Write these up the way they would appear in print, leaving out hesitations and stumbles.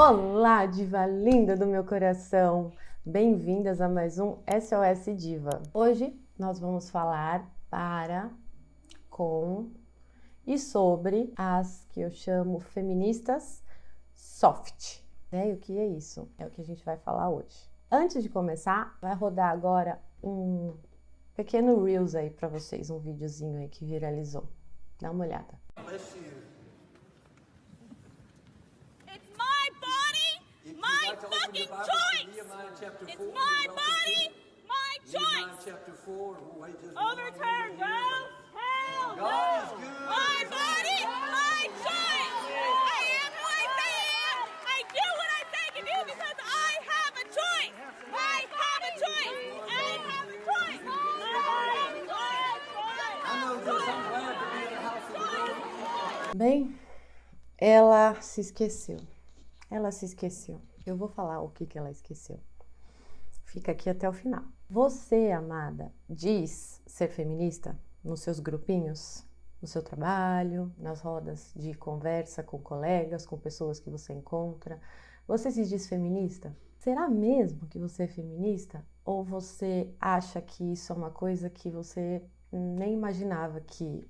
Olá, diva linda do meu coração! Bem-vindas a mais um SOS Diva. Hoje nós vamos falar para, com e sobre as que eu chamo feministas soft. E o que é isso? É o que a gente vai falar hoje. Antes de começar, vai rodar agora um pequeno Reels aí para vocês, um videozinho aí que viralizou. Dá uma olhada. Fucking choice! It's my body, my choice! Overturn, girls! Hell no! My body, my choice! I am who I say I am! I do what I say I can do because I have a choice! I have a choice! I have a choice! Bem, ela se esqueceu. Ela se esqueceu. Eu vou falar o que ela esqueceu. Fica aqui até o final. Você, amada, diz ser feminista nos seus grupinhos, no seu trabalho, nas rodas de conversa com colegas, com pessoas que você encontra. Você se diz feminista? Será mesmo que você é feminista? Ou você acha que isso é uma coisa que você nem imaginava, que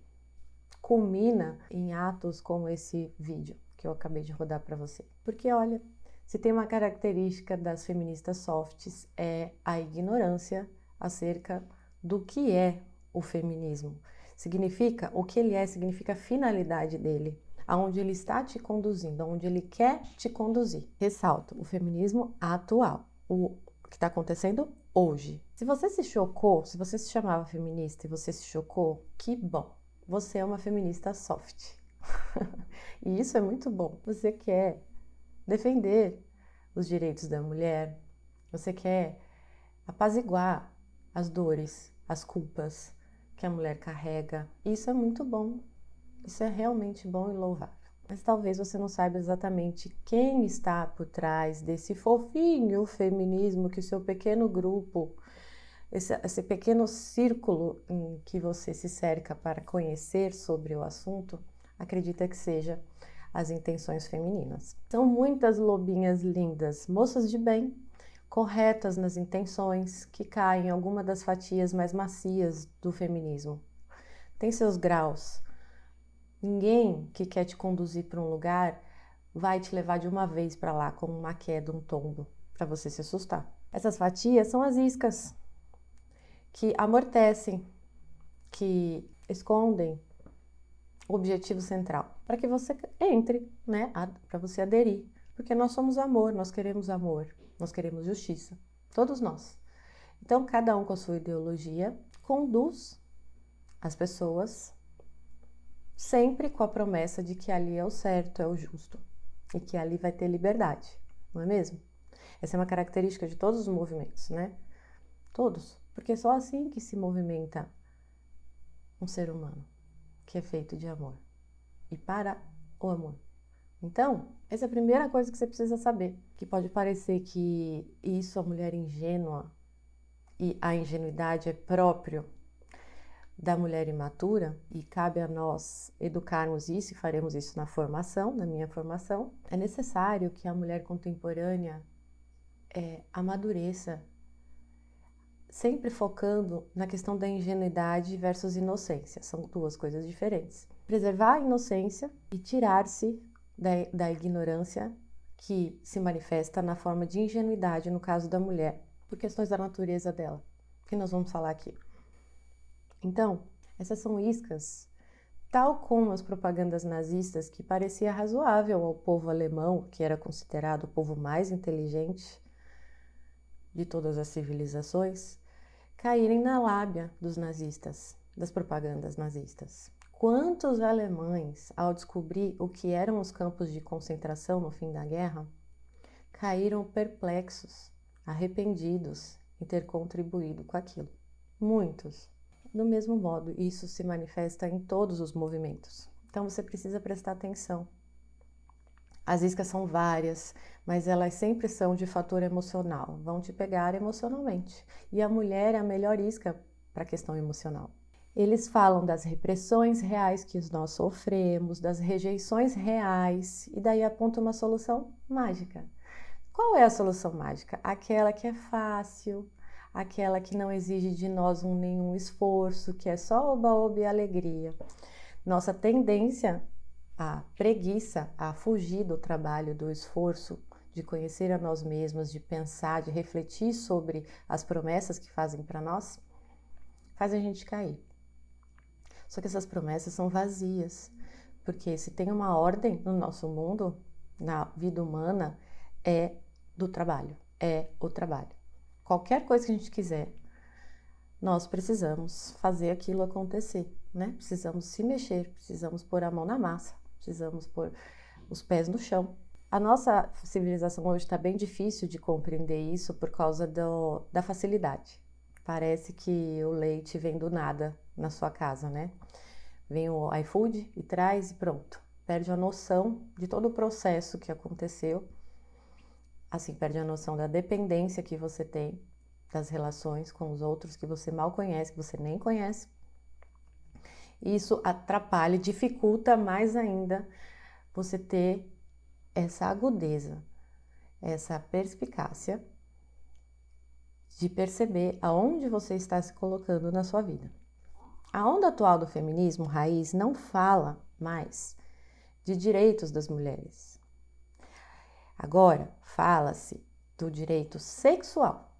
culmina em atos como esse vídeo que eu acabei de rodar para você? Porque olha, se tem uma característica das feministas softs é a ignorância acerca do que é o feminismo. Significa, o que ele é, significa a finalidade dele, aonde ele está te conduzindo, aonde ele quer te conduzir. Ressalto, o feminismo atual, o que está acontecendo hoje. Se você se chocou, se você se chamava feminista e você se chocou, que bom, você é uma feminista soft. E isso é muito bom. Você quer defender os direitos da mulher, você quer apaziguar as dores, as culpas que a mulher carrega. Isso é muito bom, isso é realmente bom e louvável. Mas talvez você não saiba exatamente quem está por trás desse fofinho feminismo que o seu pequeno grupo, esse pequeno círculo em que você se cerca para conhecer sobre o assunto, acredita que seja as intenções femininas. São muitas lobinhas lindas, moças de bem, corretas nas intenções, que caem em alguma das fatias mais macias do feminismo. Tem seus graus. Ninguém que quer te conduzir para um lugar vai te levar de uma vez para lá, como uma queda, um tombo, para você se assustar. Essas fatias são as iscas que amortecem, que escondem o objetivo central, para que você entre, né, para você aderir, porque nós somos amor, nós queremos justiça, todos nós. Então, cada um com a sua ideologia conduz as pessoas sempre com a promessa de que ali é o certo, é o justo, e que ali vai ter liberdade, não é mesmo? Essa é uma característica de todos os movimentos, né? Todos, porque é só assim que se movimenta um ser humano, que é feito de amor e para o amor. Então, essa é a primeira coisa que você precisa saber, que pode parecer que isso a mulher ingênua e a ingenuidade é próprio da mulher imatura e cabe a nós educarmos isso e faremos isso na formação, na minha formação. É necessário que a mulher contemporânea amadureça, sempre focando na questão da ingenuidade versus inocência. São duas coisas diferentes. Preservar a inocência e tirar-se da ignorância que se manifesta na forma de ingenuidade, no caso da mulher, por questões da natureza dela, que nós vamos falar aqui. Então, essas são iscas, tal como as propagandas nazistas, que parecia razoável ao povo alemão, que era considerado o povo mais inteligente de todas as civilizações, caírem na lábia dos nazistas, das propagandas nazistas. Quantos alemães, ao descobrir o que eram os campos de concentração no fim da guerra, caíram perplexos, arrependidos em ter contribuído com aquilo? Muitos. Do mesmo modo, isso se manifesta em todos os movimentos. Então você precisa prestar atenção. As iscas são várias, mas elas sempre são de fator emocional, vão te pegar emocionalmente. E a mulher é a melhor isca para a questão emocional. Eles falam das repressões reais que nós sofremos, das rejeições reais, e daí aponta uma solução mágica. Qual é a solução mágica? Aquela que é fácil, aquela que não exige de nós nenhum esforço, que é só oba-oba e alegria. Nossa tendência à preguiça, a fugir do trabalho, do esforço, de conhecer a nós mesmos, de pensar, de refletir sobre as promessas que fazem para nós, faz a gente cair. Só que essas promessas são vazias, porque se tem uma ordem no nosso mundo, na vida humana, é do trabalho, é o trabalho. Qualquer coisa que a gente quiser, nós precisamos fazer aquilo acontecer, né? Precisamos se mexer, precisamos pôr a mão na massa, precisamos pôr os pés no chão. A nossa civilização hoje está bem difícil de compreender isso por causa da facilidade. Parece que o leite vem do nada na sua casa, né? Vem o iFood e traz e pronto. Perde a noção de todo o processo que aconteceu. Assim, perde a noção da dependência que você tem das relações com os outros que você mal conhece, que você nem conhece. Isso atrapalha e dificulta mais ainda você ter essa agudeza, essa perspicácia de perceber aonde você está se colocando na sua vida. A onda atual do feminismo raiz não fala mais de direitos das mulheres. Agora, fala-se do direito sexual.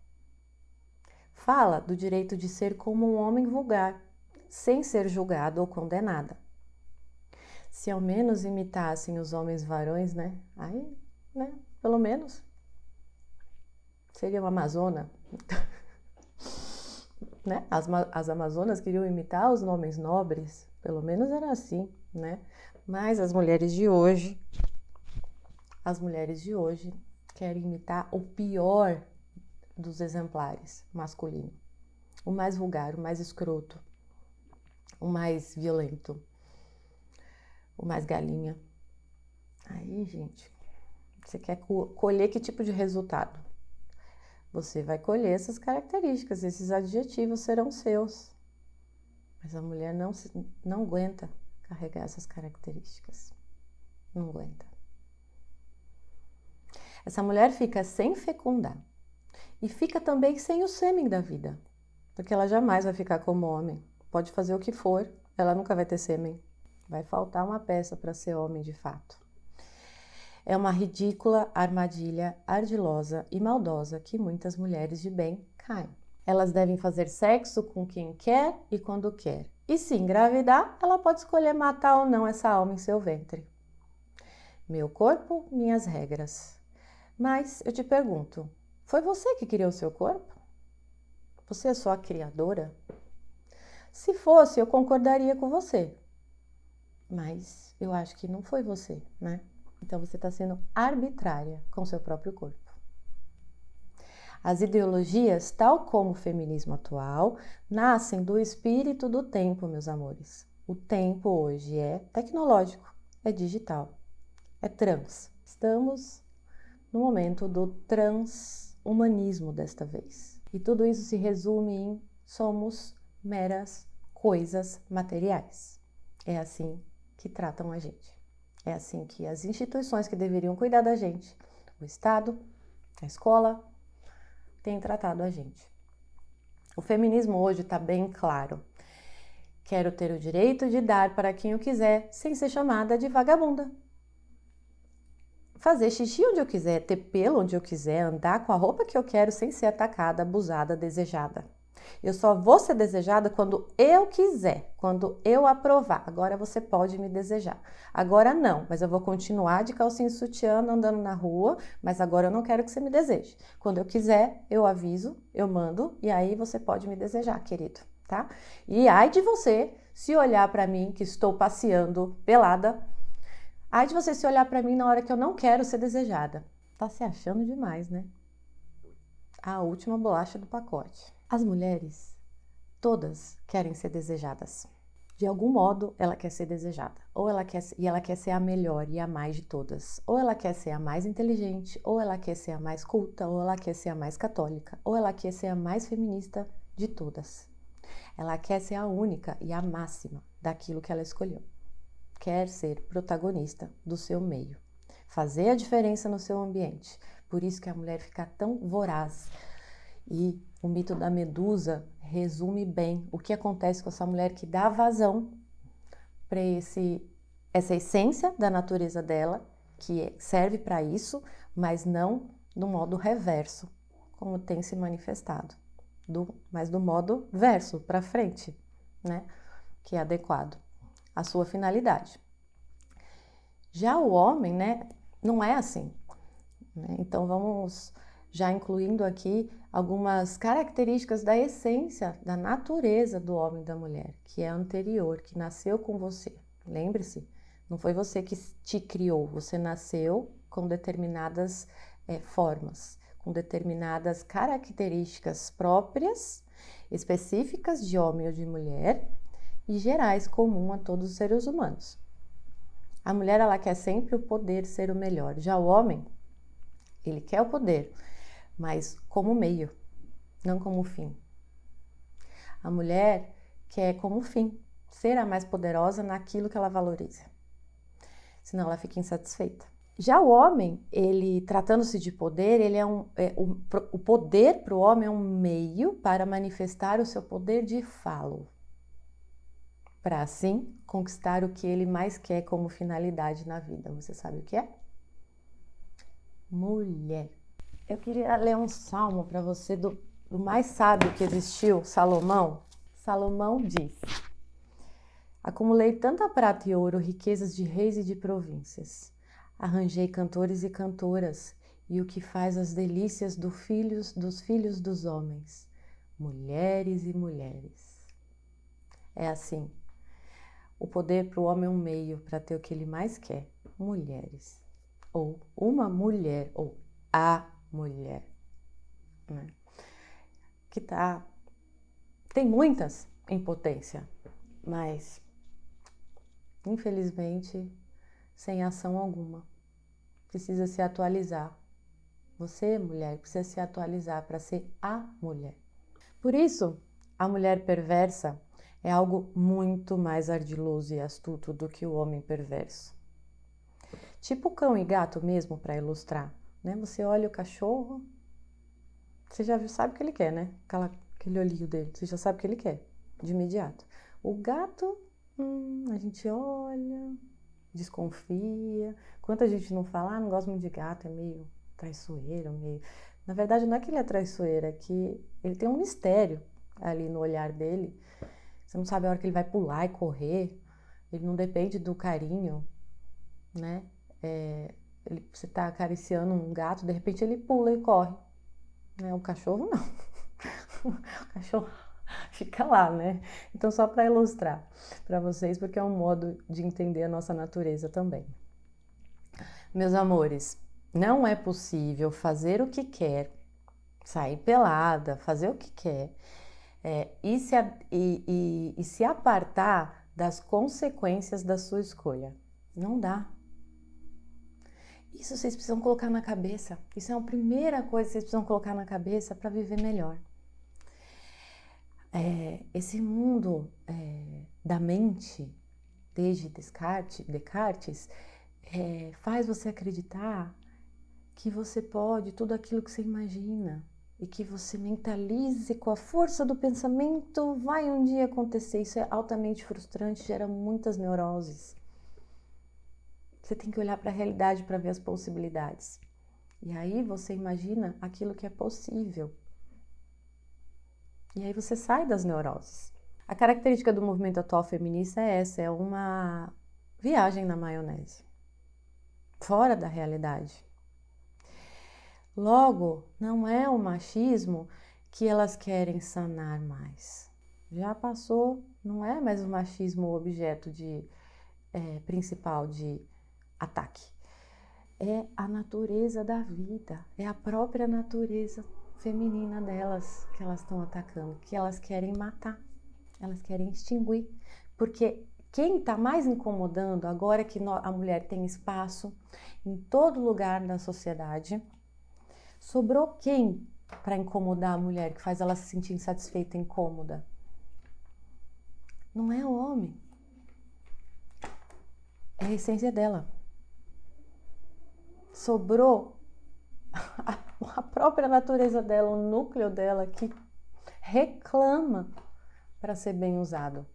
Fala do direito de ser como um homem vulgar, sem ser julgado ou condenada. Se ao menos imitassem os homens varões, né? Aí, né? Pelo menos seria uma amazona. Né? As amazonas queriam imitar os homens nobres, pelo menos era assim, né? Mas as mulheres de hoje querem imitar o pior dos exemplares masculinos, o mais vulgar, o mais escroto, o mais violento, o mais galinha. Aí, gente, você quer colher que tipo de resultado? Você vai colher essas características, esses adjetivos serão seus. Mas a mulher não aguenta carregar essas características. Não aguenta. Essa mulher fica sem fecundar. E fica também sem o sêmen da vida. Porque ela jamais vai ficar como homem. Pode fazer o que for, ela nunca vai ter sêmen. Vai faltar uma peça para ser homem de fato. É uma ridícula armadilha ardilosa e maldosa que muitas mulheres de bem caem. Elas devem fazer sexo com quem quer e quando quer. E se engravidar, ela pode escolher matar ou não essa alma em seu ventre. Meu corpo, minhas regras. Mas eu te pergunto, foi você que criou o seu corpo? Você é só a criadora? Se fosse, eu concordaria com você. Mas eu acho que não foi você, né? Então você está sendo arbitrária com seu próprio corpo. As ideologias, tal como o feminismo atual, nascem do espírito do tempo, meus amores. O tempo hoje é tecnológico, é digital, é trans. Estamos no momento do transhumanismo desta vez. E tudo isso se resume em somos meras coisas materiais. É assim que tratam a gente. É assim que as instituições que deveriam cuidar da gente, o Estado, a escola, têm tratado a gente. O feminismo hoje está bem claro. Quero ter o direito de dar para quem eu quiser, sem ser chamada de vagabunda. Fazer xixi onde eu quiser, ter pelo onde eu quiser, andar com a roupa que eu quero sem ser atacada, abusada, desejada. Eu só vou ser desejada quando eu quiser, quando eu aprovar. Agora você pode me desejar. Agora não, mas eu vou continuar de calcinha e sutiã andando na rua, mas agora eu não quero que você me deseje. Quando eu quiser, eu aviso, eu mando e aí você pode me desejar, querido, tá? E ai de você se olhar para mim que estou passeando pelada. Ai de você se olhar para mim na hora que eu não quero ser desejada. Tá se achando demais, né? A última bolacha do pacote. As mulheres, todas querem ser desejadas. De algum modo, ela quer ser desejada. Ou ela quer ser a melhor e a mais de todas. Ou ela quer ser a mais inteligente, ou ela quer ser a mais culta, ou ela quer ser a mais católica, ou ela quer ser a mais feminista de todas. Ela quer ser a única e a máxima daquilo que ela escolheu. Quer ser protagonista do seu meio, fazer a diferença no seu ambiente. Por isso que a mulher fica tão voraz. E o mito da Medusa resume bem o que acontece com essa mulher que dá vazão para essa essência da natureza dela, que serve para isso, mas não do modo reverso, como tem se manifestado, mas do modo verso, para frente, né? Que é adequado à sua finalidade. Já o homem, né, não é assim, né? Então vamos já incluindo aqui algumas características da essência, da natureza do homem e da mulher, que é anterior, que nasceu com você. Lembre-se, não foi você que te criou, você nasceu com determinadas formas, com determinadas características próprias, específicas de homem ou de mulher e gerais, comum a todos os seres humanos. A mulher, ela quer sempre o poder ser o melhor. Já o homem, ele quer o poder, mas como meio, não como fim. A mulher quer como fim, ser a mais poderosa naquilo que ela valoriza. Senão ela fica insatisfeita. Já o homem, ele, tratando-se de poder, ele o poder para o homem é um meio para manifestar o seu poder de falo, para assim conquistar o que ele mais quer como finalidade na vida. Você sabe o que é? Mulher. Eu queria ler um salmo para você do mais sábio que existiu, Salomão. Salomão diz: acumulei tanta prata e ouro, riquezas de reis e de províncias. Arranjei cantores e cantoras, e o que faz as delícias dos filhos dos homens, mulheres e mulheres. É assim, o poder para o homem é um meio para ter o que ele mais quer, mulheres. Ou uma mulher, ou a mulher, né? Que tem muitas em potência, mas infelizmente sem ação alguma. Precisa se atualizar. Você, mulher, precisa se atualizar para ser a mulher. Por isso, a mulher perversa é algo muito mais ardiloso e astuto do que o homem perverso. Tipo cão e gato mesmo, para ilustrar, né? Você olha o cachorro, você já sabe o que ele quer, né? Aquele olhinho dele, você já sabe o que ele quer, de imediato. O gato, a gente olha, desconfia. Quanta gente não fala, não gosto muito de gato, é meio traiçoeiro, meio... Na verdade, não é que ele é traiçoeiro, é que ele tem um mistério ali no olhar dele. Você não sabe a hora que ele vai pular e correr, ele não depende do carinho, né? Você tá acariciando um gato, de repente ele pula e corre, né? O cachorro não. O cachorro fica lá, né? Então, só para ilustrar para vocês, porque é um modo de entender a nossa natureza também. Meus amores, não é possível fazer o que quer, sair pelada, fazer o que quer, e se apartar das consequências da sua escolha. Não dá. Isso vocês precisam colocar na cabeça. Isso é a primeira coisa que vocês precisam colocar na cabeça para viver melhor. Esse mundo da mente, desde Descartes, faz você acreditar que você pode tudo aquilo que você imagina e que você mentalize com a força do pensamento, vai um dia acontecer. Isso é altamente frustrante, gera muitas neuroses. Você tem que olhar para a realidade para ver as possibilidades. E aí você imagina aquilo que é possível. E aí você sai das neuroses. A característica do movimento atual feminista é essa, é uma viagem na maionese, fora da realidade. Logo, não é o machismo que elas querem sanar mais. Já passou, não é mais o machismo o objeto principal de ataque. É a natureza da vida, é a própria natureza feminina delas que elas estão atacando, que elas querem matar, elas querem extinguir. Porque quem está mais incomodando, agora que a mulher tem espaço em todo lugar da sociedade, sobrou quem para incomodar a mulher, que faz ela se sentir insatisfeita e incômoda? Não é o homem. É a essência dela. Sobrou a própria natureza dela, o núcleo dela que reclama para ser bem usado.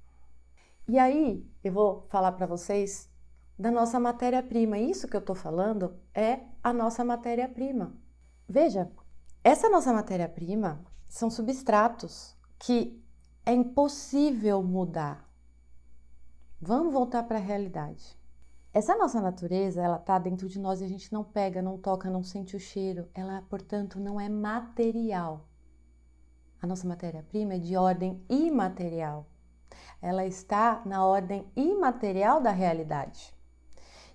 E aí, eu vou falar para vocês da nossa matéria-prima. Isso que eu estou falando é a nossa matéria-prima. Veja, essa nossa matéria-prima são substratos que é impossível mudar. Vamos voltar para a realidade. Essa nossa natureza, ela está dentro de nós e a gente não pega, não toca, não sente o cheiro. Ela, portanto, não é material. A nossa matéria-prima é de ordem imaterial. Ela está na ordem imaterial da realidade.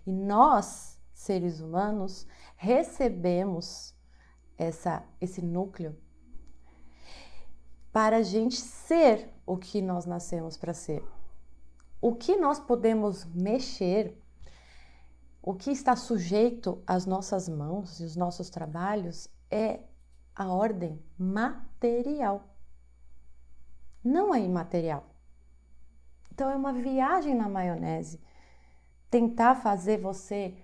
E nós, seres humanos, recebemos esse núcleo para a gente ser o que nós nascemos para ser. O que nós podemos mexer, o que está sujeito às nossas mãos e os nossos trabalhos é a ordem material, não a imaterial. Então é uma viagem na maionese tentar fazer você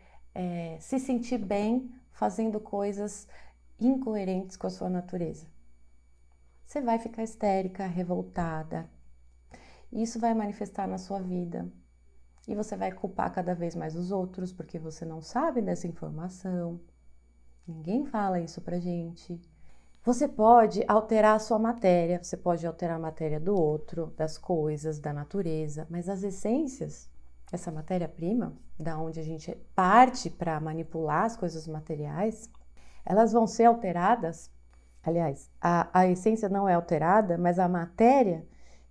se sentir bem fazendo coisas incoerentes com a sua natureza. Você vai ficar histérica, revoltada. Isso vai manifestar na sua vida. E você vai culpar cada vez mais os outros porque você não sabe dessa informação. Ninguém fala isso pra gente. Você pode alterar a sua matéria, você pode alterar a matéria do outro, das coisas, da natureza, mas as essências, essa matéria-prima, da onde a gente parte para manipular as coisas materiais, elas vão ser alteradas. Aliás, a essência não é alterada, mas a matéria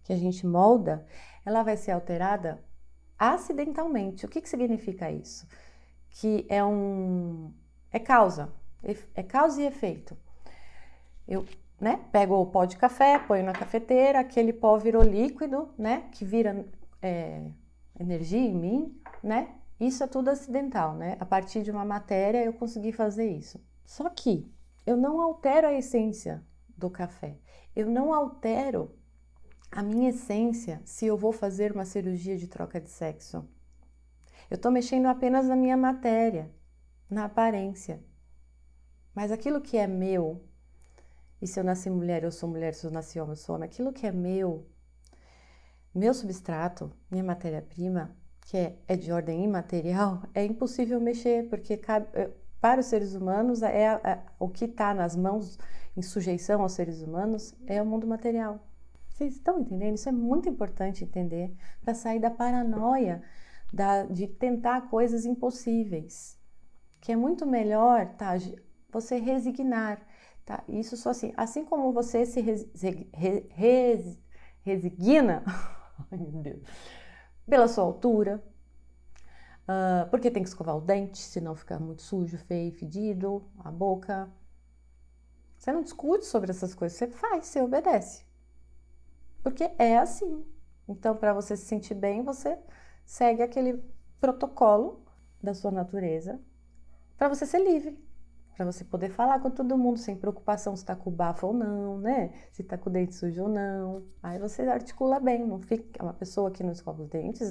que a gente molda, ela vai ser alterada acidentalmente. O que significa isso? Que é causa e efeito. Eu, pego o pó de café, ponho na cafeteira, aquele pó virou líquido, que vira energia em mim, Isso é tudo acidental, A partir de uma matéria eu consegui fazer isso. Só que eu não altero a essência do café. Eu não altero a minha essência se eu vou fazer uma cirurgia de troca de sexo. Eu estou mexendo apenas na minha matéria, na aparência. Mas aquilo que é meu, e se eu nasci mulher, eu sou mulher, se eu nasci homem, eu sou homem, aquilo que é meu substrato, minha matéria-prima, que é de ordem imaterial, é impossível mexer, porque para os seres humanos, o que está nas mãos, em sujeição aos seres humanos, é o mundo material. Vocês estão entendendo? Isso é muito importante entender para sair da paranoia de tentar coisas impossíveis. Que é muito melhor, você resignar. Isso só assim como você se resigna ai, meu Deus, pela sua altura, porque tem que escovar o dente, senão fica muito sujo, feio, fedido, a boca. Você não discute sobre essas coisas, você faz, você obedece. Porque é assim. Então, para você se sentir bem, você segue aquele protocolo da sua natureza para você ser livre. Para você poder falar com todo mundo sem preocupação se está com bafo ou não, Se está com o dente sujo ou não. Aí você articula bem, não fica uma pessoa que não escova os dentes,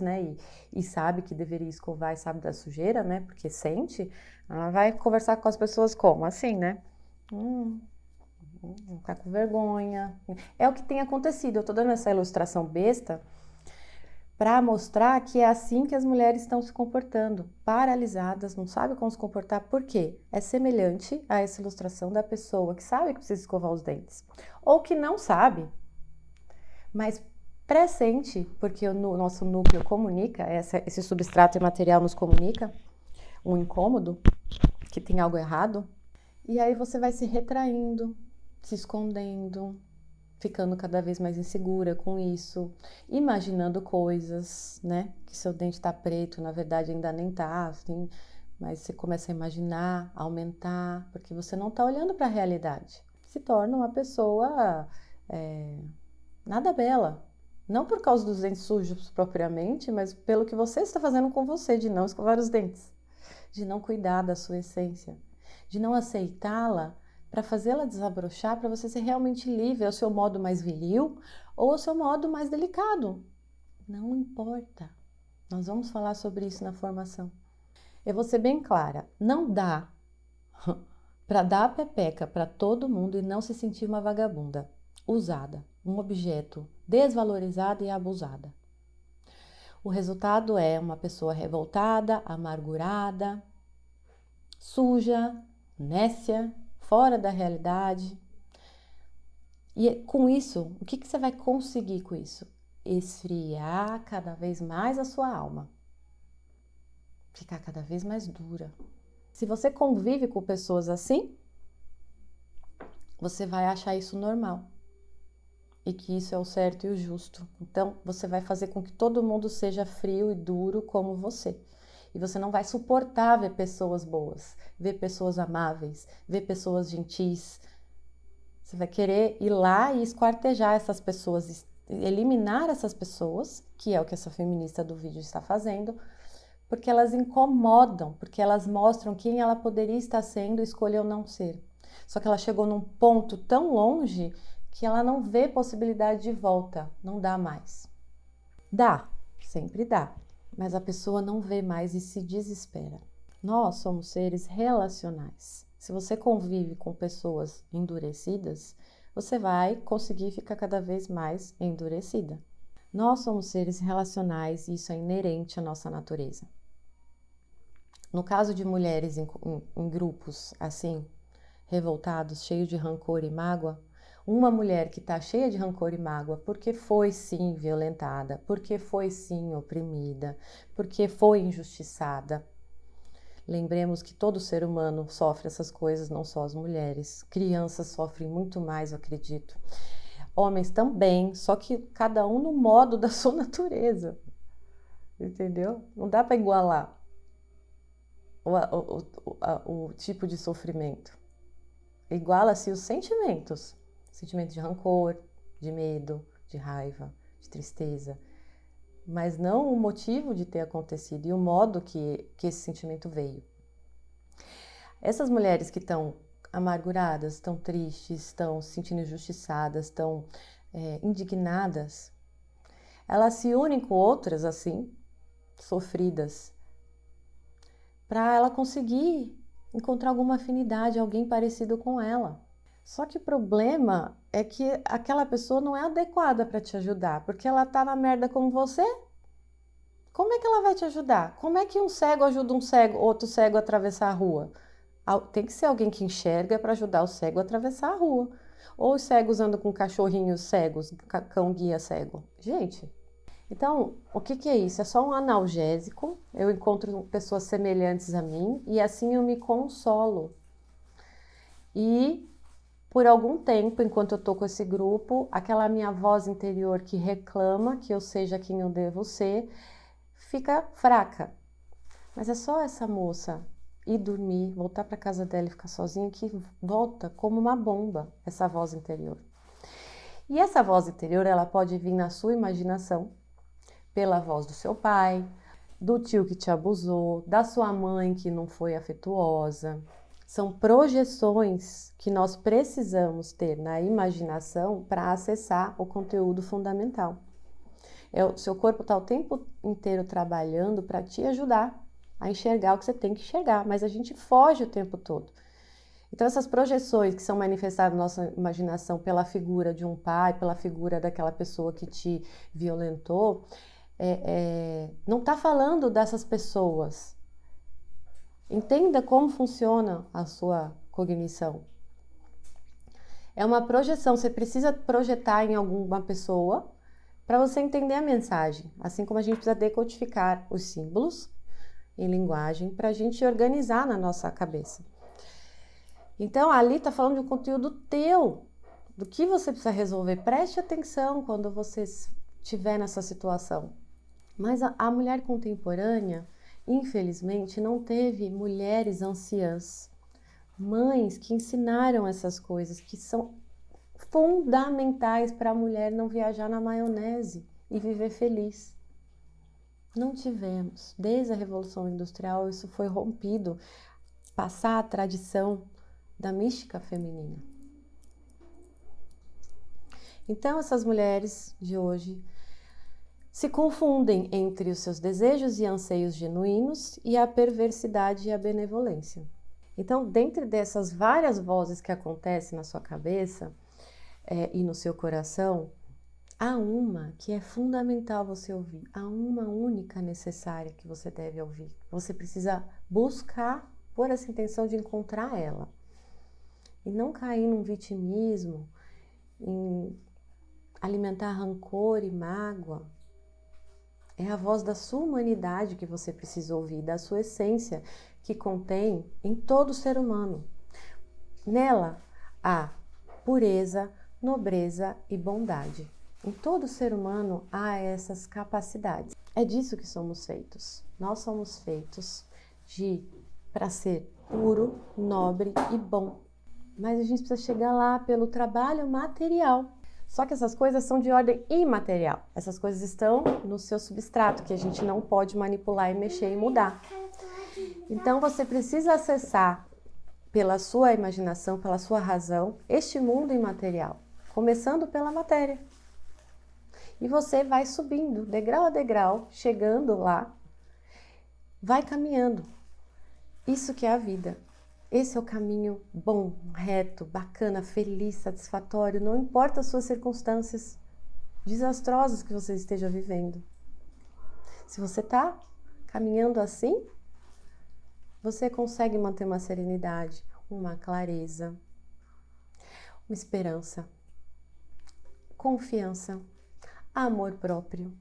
E sabe que deveria escovar e sabe da sujeira, Porque sente, ela vai conversar com as pessoas como? Assim, Tá com vergonha. É o que tem acontecido. Eu tô dando essa ilustração besta para mostrar que é assim que as mulheres estão se comportando, paralisadas, não sabem como se comportar. Por quê? É semelhante a essa ilustração da pessoa que sabe que precisa escovar os dentes, ou que não sabe, mas pressente, porque o nosso núcleo comunica, esse substrato imaterial nos comunica um incômodo, que tem algo errado, e aí você vai se retraindo, se escondendo, ficando cada vez mais insegura com isso, imaginando coisas, que seu dente tá preto, na verdade ainda nem tá, assim, mas você começa a imaginar, a aumentar, porque você não tá olhando para a realidade. Se torna uma pessoa nada bela, não por causa dos dentes sujos propriamente, mas pelo que você está fazendo com você, de não escovar os dentes, de não cuidar da sua essência, de não aceitá-la, para fazê-la desabrochar, para você ser realmente livre, é o seu modo mais viril ou o seu modo mais delicado, Não importa. Nós vamos falar sobre isso na formação. Eu vou ser bem clara, não dá para dar a pepeca para todo mundo e não se sentir uma vagabunda, usada, um objeto desvalorizada e abusada. O resultado é uma pessoa revoltada, amargurada, suja, nécia, fora da realidade. E com isso, o que você vai conseguir com isso? Esfriar cada vez mais a sua alma. Ficar cada vez mais dura. Se você convive com pessoas assim, você vai achar isso normal. E que isso é o certo e o justo. Então, você vai fazer com que todo mundo seja frio e duro como você. E você não vai suportar ver pessoas boas, ver pessoas amáveis, ver pessoas gentis. Você vai querer ir lá e esquartejar essas pessoas, eliminar essas pessoas, que é o que essa feminista do vídeo está fazendo, porque elas incomodam, porque elas mostram quem ela poderia estar sendo e escolheu não ser. Só que ela chegou num ponto tão longe que ela não vê possibilidade de volta, não dá mais. Dá, sempre dá, mas a pessoa não vê mais e se desespera. Nós somos seres relacionais. Se você convive com pessoas endurecidas, você vai conseguir ficar cada vez mais endurecida. Nós somos seres relacionais e isso é inerente à nossa natureza. No caso de mulheres em grupos assim, revoltados, cheios de rancor e mágoa, uma mulher que está cheia de rancor e mágoa porque foi sim violentada, porque foi sim oprimida, porque foi injustiçada. Lembremos que todo ser humano sofre essas coisas, não só as mulheres. Crianças sofrem muito mais, eu acredito. Homens também, só que cada um no modo da sua natureza. Entendeu? Não dá para igualar o tipo de sofrimento. Iguala-se os sentimentos. Sentimento de rancor, de medo, de raiva, de tristeza. Mas não o motivo de ter acontecido e o modo que esse sentimento veio. Essas mulheres que estão amarguradas, estão tristes, estão se sentindo injustiçadas, estão indignadas, elas se unem com outras assim, sofridas, para ela conseguir encontrar alguma afinidade, alguém parecido com ela. Só que o problema é que aquela pessoa não é adequada para te ajudar, porque ela tá na merda como você. Como é que ela vai te ajudar? Como é que um cego ajuda um cego, outro cego a atravessar a rua? Tem que ser alguém que enxerga para ajudar o cego a atravessar a rua. Ou os cegos andam com cachorrinhos cegos, cão guia cego. Gente, então, o que é isso? É só um analgésico. Eu encontro pessoas semelhantes a mim e assim eu me consolo. E por algum tempo, enquanto eu tô com esse grupo, aquela minha voz interior que reclama que eu seja quem eu devo ser, fica fraca. Mas é só essa moça ir dormir, voltar para casa dela e ficar sozinha que volta como uma bomba essa voz interior. E essa voz interior, ela pode vir na sua imaginação, pela voz do seu pai, do tio que te abusou, da sua mãe que não foi afetuosa. São projeções que nós precisamos ter na imaginação para acessar o conteúdo fundamental. O seu corpo está o tempo inteiro trabalhando para te ajudar a enxergar o que você tem que enxergar, mas a gente foge o tempo todo. Então essas projeções que são manifestadas na nossa imaginação pela figura de um pai, pela figura daquela pessoa que te violentou, não está falando dessas pessoas. Entenda como funciona a sua cognição. É uma projeção, você precisa projetar em alguma pessoa para você entender a mensagem, assim como a gente precisa decodificar os símbolos em linguagem para a gente organizar na nossa cabeça. Então, ali está falando de um conteúdo teu, do que você precisa resolver. Preste atenção quando você estiver nessa situação. Mas a mulher contemporânea, infelizmente, não teve mulheres anciãs, mães que ensinaram essas coisas que são fundamentais para a mulher não viajar na maionese e viver feliz. Não tivemos. Desde a Revolução Industrial, isso foi rompido. Passar a tradição da mística feminina. Então, essas mulheres de hoje se confundem entre os seus desejos e anseios genuínos e a perversidade e a benevolência. Então, dentre dessas várias vozes que acontecem na sua cabeça e no seu coração, há uma que é fundamental você ouvir, há uma única necessária que você deve ouvir. Você precisa buscar por essa intenção de encontrar ela e não cair num vitimismo, em alimentar rancor e mágoa. É a voz da sua humanidade que você precisa ouvir, da sua essência, que contém em todo ser humano. Nela há pureza, nobreza e bondade. Em todo ser humano há essas capacidades. É disso que somos feitos. Nós somos feitos para ser puro, nobre e bom. Mas a gente precisa chegar lá pelo trabalho material. Só que essas coisas são de ordem imaterial. Essas coisas estão no seu substrato, que a gente não pode manipular e mexer e mudar. Então você precisa acessar pela sua imaginação, pela sua razão, este mundo imaterial, começando pela matéria. E você vai subindo, degrau a degrau, chegando lá, vai caminhando. Isso que é a vida. Esse é o caminho bom, reto, bacana, feliz, satisfatório, não importa as suas circunstâncias desastrosas que você esteja vivendo. Se você está caminhando assim, você consegue manter uma serenidade, uma clareza, uma esperança, confiança, amor próprio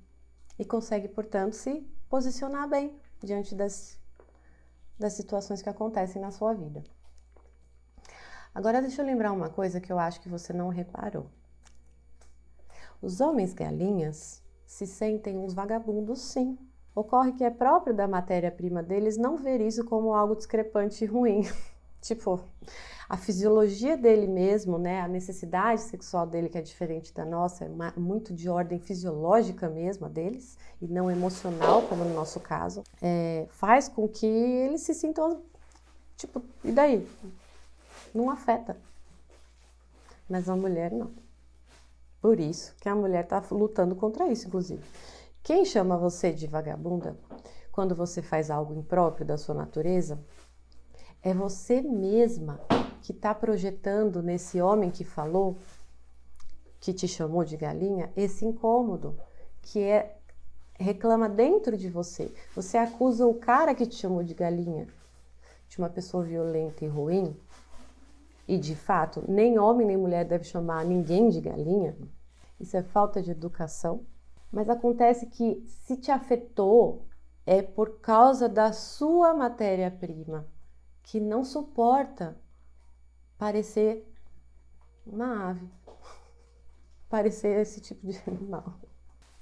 e consegue, portanto, se posicionar bem diante das situações que acontecem na sua vida. Agora deixa eu lembrar uma coisa que eu acho que você não reparou. Os homens galinhas se sentem uns vagabundos, sim. Ocorre que é próprio da matéria-prima deles não ver isso como algo discrepante e ruim. Tipo, a fisiologia dele mesmo, né, a necessidade sexual dele, que é diferente da nossa, é muito de ordem fisiológica mesmo a deles, e não emocional, como no nosso caso, faz com que eles se sintam, tipo, e daí? Não afeta. Mas a mulher não. Por isso que a mulher está lutando contra isso, inclusive. Quem chama você de vagabunda quando você faz algo impróprio da sua natureza é você mesma que está projetando nesse homem que falou, que te chamou de galinha, esse incômodo, que reclama dentro de você. Você acusa o cara que te chamou de galinha, de uma pessoa violenta e ruim, e de fato, nem homem nem mulher deve chamar ninguém de galinha. Isso é falta de educação. Mas acontece que se te afetou, é por causa da sua matéria-prima, que não suporta parecer uma ave, parecer esse tipo de animal.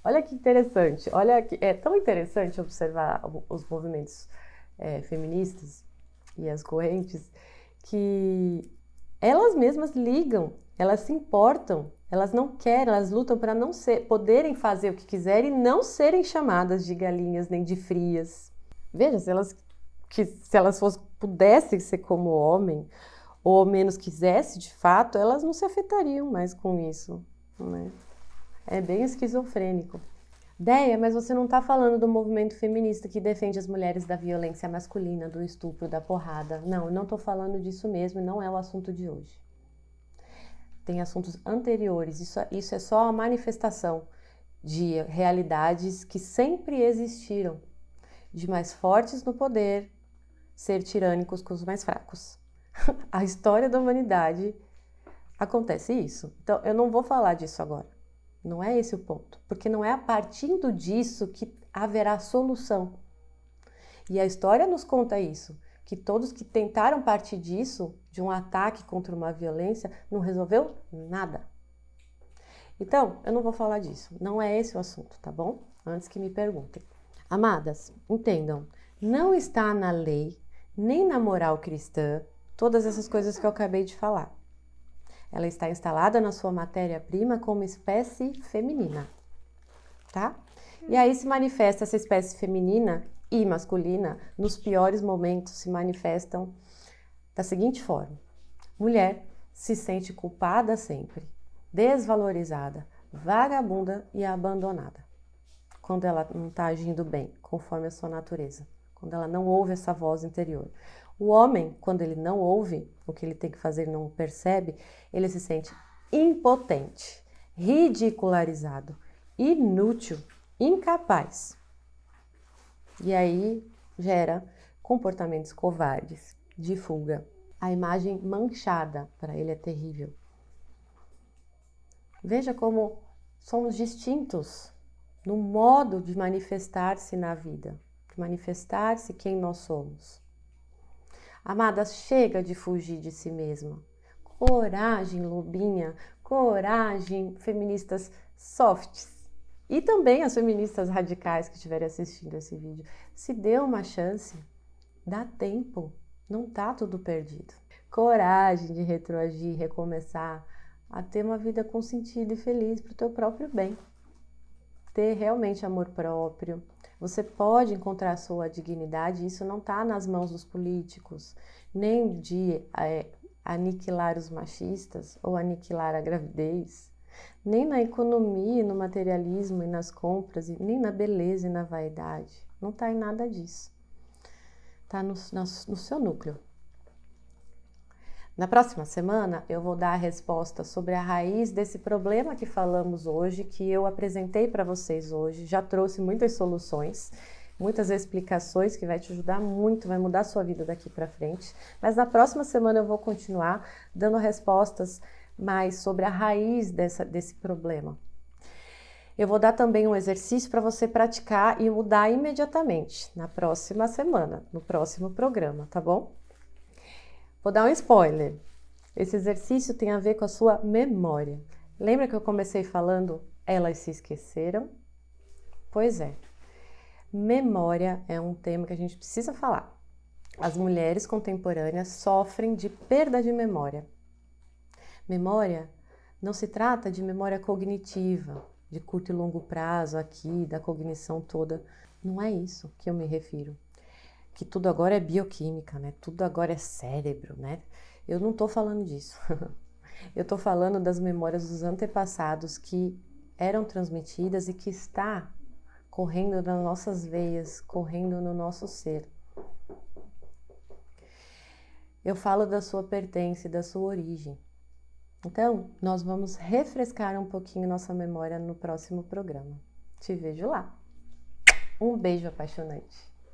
Olha que interessante, olha que é tão interessante observar os movimentos feministas e as correntes, que elas mesmas ligam, elas se importam, elas não querem, elas lutam para não poderem fazer o que quiserem e não serem chamadas de galinhas nem de frias. Veja, se elas pudessem ser como homem, ou ao menos quisesse de fato, elas não se afetariam mais com isso, né? É bem esquizofrênico. Déia, mas você não está falando do movimento feminista que defende as mulheres da violência masculina, do estupro, da porrada. Não, eu não estou falando disso mesmo, não é o assunto de hoje. Tem assuntos anteriores, isso é só a manifestação de realidades que sempre existiram, de mais fortes no poder ser tirânicos com os mais fracos. A história da humanidade acontece isso. Então, eu não vou falar disso agora. Não é esse o ponto. Porque não é a partir disso que haverá solução. E a história nos conta isso. Que todos que tentaram partir disso, de um ataque contra uma violência, não resolveu nada. Então, eu não vou falar disso. Não é esse o assunto, tá bom? Antes que me perguntem. Amadas, entendam. Não está na lei, nem na moral cristã, todas essas coisas que eu acabei de falar. Ela está instalada na sua matéria-prima como espécie feminina, tá? E aí se manifesta essa espécie feminina e masculina, nos piores momentos se manifestam da seguinte forma. Mulher se sente culpada sempre, desvalorizada, vagabunda e abandonada. quando ela não está agindo bem, conforme a sua natureza, quando ela não ouve essa voz interior. O homem, quando ele não ouve o que ele tem que fazer, não percebe, ele se sente impotente, ridicularizado, inútil, incapaz. E aí gera comportamentos covardes, de fuga. A imagem manchada para ele é terrível. Veja como somos distintos no modo de manifestar-se na vida, de manifestar-se quem nós somos. Amadas, chega de fugir de si mesma. Coragem, lobinha, coragem, feministas softs. E também as feministas radicais que estiverem assistindo esse vídeo. Se dê uma chance, dá tempo, não tá tudo perdido. Coragem de retroagir, recomeçar, a ter uma vida com sentido e feliz para o teu próprio bem. Ter realmente amor próprio. Você pode encontrar a sua dignidade, isso não está nas mãos dos políticos, nem de aniquilar os machistas ou aniquilar a gravidez, nem na economia, no materialismo e nas compras, nem na beleza e na vaidade. Não está em nada disso. Está no seu núcleo. Na próxima semana, eu vou dar a resposta sobre a raiz desse problema que falamos hoje, que eu apresentei para vocês hoje. Já trouxe muitas soluções, muitas explicações que vai te ajudar muito, vai mudar a sua vida daqui para frente. Mas na próxima semana eu vou continuar dando respostas mais sobre a raiz desse problema. Eu vou dar também um exercício para você praticar e mudar imediatamente na próxima semana, no próximo programa, tá bom? Vou dar um spoiler. Esse exercício tem a ver com a sua memória. Lembra que eu comecei falando elas se esqueceram? Pois é. Memória é um tema que a gente precisa falar. As mulheres contemporâneas sofrem de perda de memória. Memória não se trata de memória cognitiva, de curto e longo prazo aqui, da cognição toda. Não é isso que eu me refiro. Que tudo agora é bioquímica, né? Tudo agora é cérebro, né? Eu não tô falando disso. Eu tô falando das memórias dos antepassados que eram transmitidas e que está correndo nas nossas veias, correndo no nosso ser. Eu falo da sua pertença e da sua origem. Então, nós vamos refrescar um pouquinho nossa memória no próximo programa. Te vejo lá. Um beijo apaixonante.